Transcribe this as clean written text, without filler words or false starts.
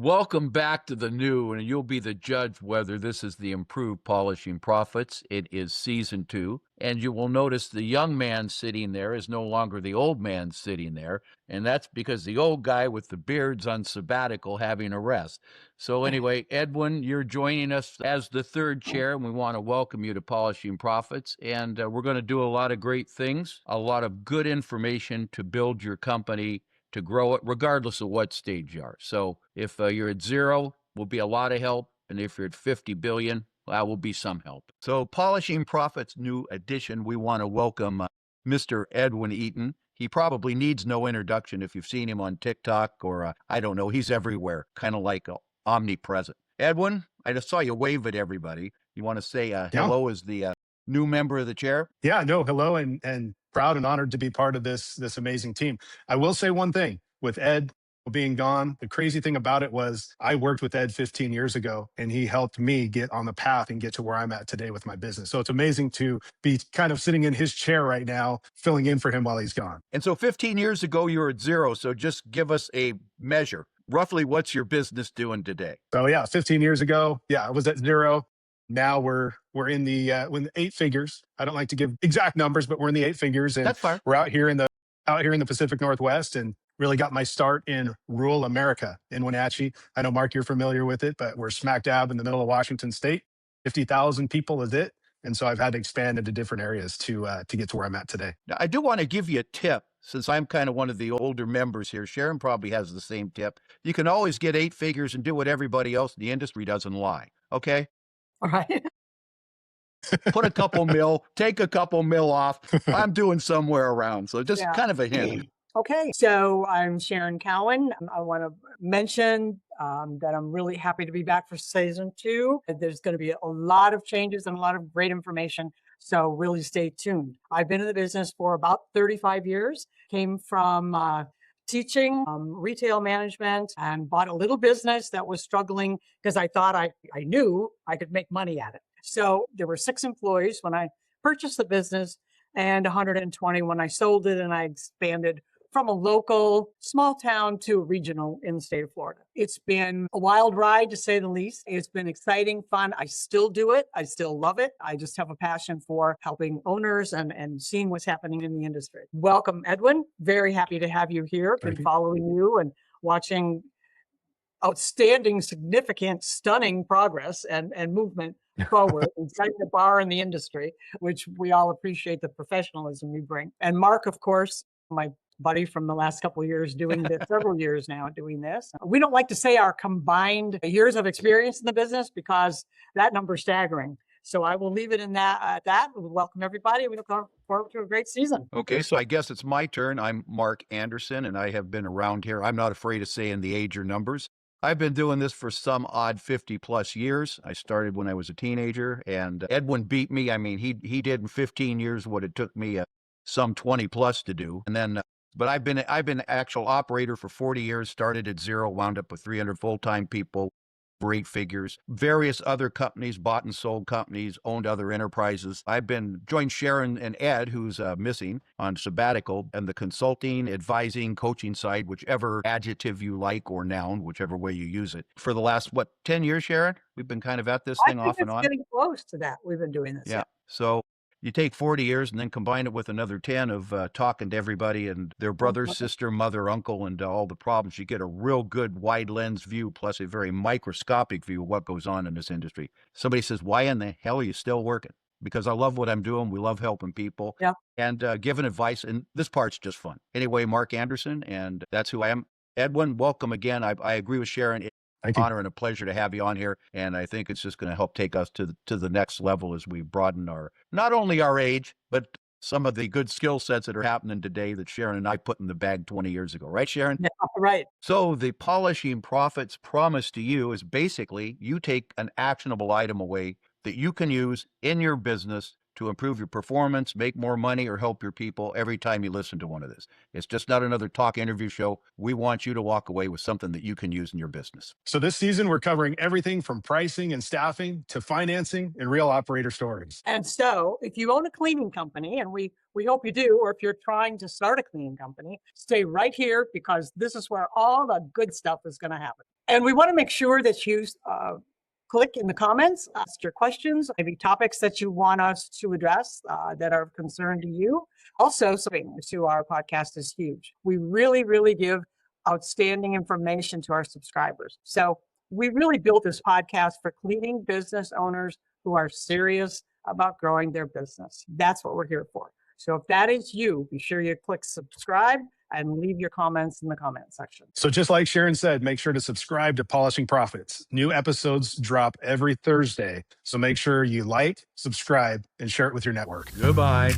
Welcome back to the new, and you'll be the judge whether this is the improved polishing profits. It is season 2, and you will notice the young man sitting there is no longer the old man sitting there, and that's because the old guy with the beard's on sabbatical having a rest. So anyway, Edwin, you're joining us as the third chair, and we want to welcome you to Polishing Profits, and we're going to do a lot of great things, a lot of good information to build your company, to grow it, regardless of what stage you are. So if you're at 0, will be a lot of help. And if you're at 50 billion, that will be some help. So Polishing Profits new edition, we want to welcome Mr. Edwin Eaton. He probably needs no introduction if you've seen him on TikTok or, I don't know, he's everywhere, kind of like omnipresent. Edwin, I just saw you wave at everybody. You want to say hello as the new member of the chair? Yeah, no, hello, and proud and honored to be part of this amazing team. I will say one thing with Ed being gone. The crazy thing about it was I worked with Ed 15 years ago, and he helped me get on the path and get to where I'm at today with my business. So it's amazing to be kind of sitting in his chair right now, filling in for him while he's gone. And so 15 years ago, you were at 0. So just give us a measure. Roughly, what's your business doing today? So yeah, 15 years ago, yeah, I was at 0. Now we're in the 8 figures. I don't like to give exact numbers, but we're in the 8 figures, and That's fine. we're out here in the Pacific Northwest, and really got my start in rural America in Wenatchee. I know, Mark, you're familiar with it, but we're smack dab in the middle of Washington State. 50,000 people is it, and so I've had to expand into different areas to get to where I'm at today. Now, I do want to give you a tip, since I'm kind of one of the older members here. Sharon probably has the same tip. You can always get 8 figures and do what everybody else in the industry does and lie. Okay? All right. Put a couple mil, take a couple mil off. I'm doing somewhere around. So just Yeah. kind of a hint. Okay, so I'm Sharon Cowan. I want to mention that I'm really happy to be back for season 2. There's going to be a lot of changes and a lot of great information. So really stay tuned. I've been in the business for about 35 years, came from teaching retail management, and bought a little business that was struggling because I thought I knew I could make money at it. So there were 6 employees when I purchased the business and 120 when I sold it, and I expanded from a local small town to a regional in the state of Florida. It's been a wild ride, to say the least. It's been exciting, fun. I still do it. I still love it. I just have a passion for helping owners and seeing what's happening in the industry. Welcome, Edwin. Very happy to have you here. Thank Been you. following you and watching outstanding, significant, stunning progress and movement forward and setting the bar in the industry, which we all appreciate the professionalism you bring. And Mark, of course, my buddy from the last couple of years doing this, several years now doing this. We don't like to say our combined years of experience in the business because that number's staggering. So I will leave it in that. We'll welcome everybody. We look forward to a great season. Okay, so I guess it's my turn. I'm Mark Anderson, and I have been around here. I'm not afraid of saying the age or numbers. I've been doing this for some odd 50 plus years. I started when I was a teenager, and Edwin beat me. I mean, he did in 15 years what it took me some 20 plus to do. And then, but I've been actual operator for 40 years, started at 0, wound up with 300 full-time people, 8 figures, various other companies, bought and sold companies, owned other enterprises. I've been joined Sharon and Ed, who's missing, on sabbatical, and the consulting, advising, coaching side, whichever adjective you like, or noun, whichever way you use it. For the last, 10 years, Sharon? We've been kind of at this I thing think off and it's on. getting close to that. We've been doing this. Yeah. So you take 40 years and then combine it with another 10 of talking to everybody and their brother, sister, mother, uncle, and all the problems. You get a real good wide lens view, plus a very microscopic view of what goes on in this industry. Somebody says, why in the hell are you still working? Because I love what I'm doing. We love helping people, Yeah. and giving advice. And this part's just fun. Anyway, Mark Anderson, and that's who I am. Edwin, welcome again. I agree with Sharon. Thank you. Honor and a pleasure to have you on here, and I think it's just going to help take us to the next level as we broaden our, not only our age, but some of the good skill sets that are happening today that Sharon and I put in the bag 20 years ago. Right, Sharon? Yeah, right. So the Polishing Profits promise to you is basically you take an actionable item away that you can use in your business to improve your performance, make more money, or help your people every time you listen to one of this. It's just not another talk interview show. We want you to walk away with something that you can use in your business. So this season, we're covering everything from pricing and staffing to financing and real operator stories. And so if you own a cleaning company, and we hope you do, or if you're trying to start a cleaning company, stay right here because this is where all the good stuff is going to happen. And we want to make sure that you click in the comments, ask your questions, maybe topics that you want us to address that are of concern to you. Also, subscribing to our podcast is huge. We really, really give outstanding information to our subscribers. So we really built this podcast for cleaning business owners who are serious about growing their business. That's what we're here for. So if that is you, be sure you click subscribe and leave your comments in the comment section. So just like Sharon said, make sure to subscribe to Polishing Profits. New episodes drop every Thursday. So make sure you like, subscribe, and share it with your network. Goodbye.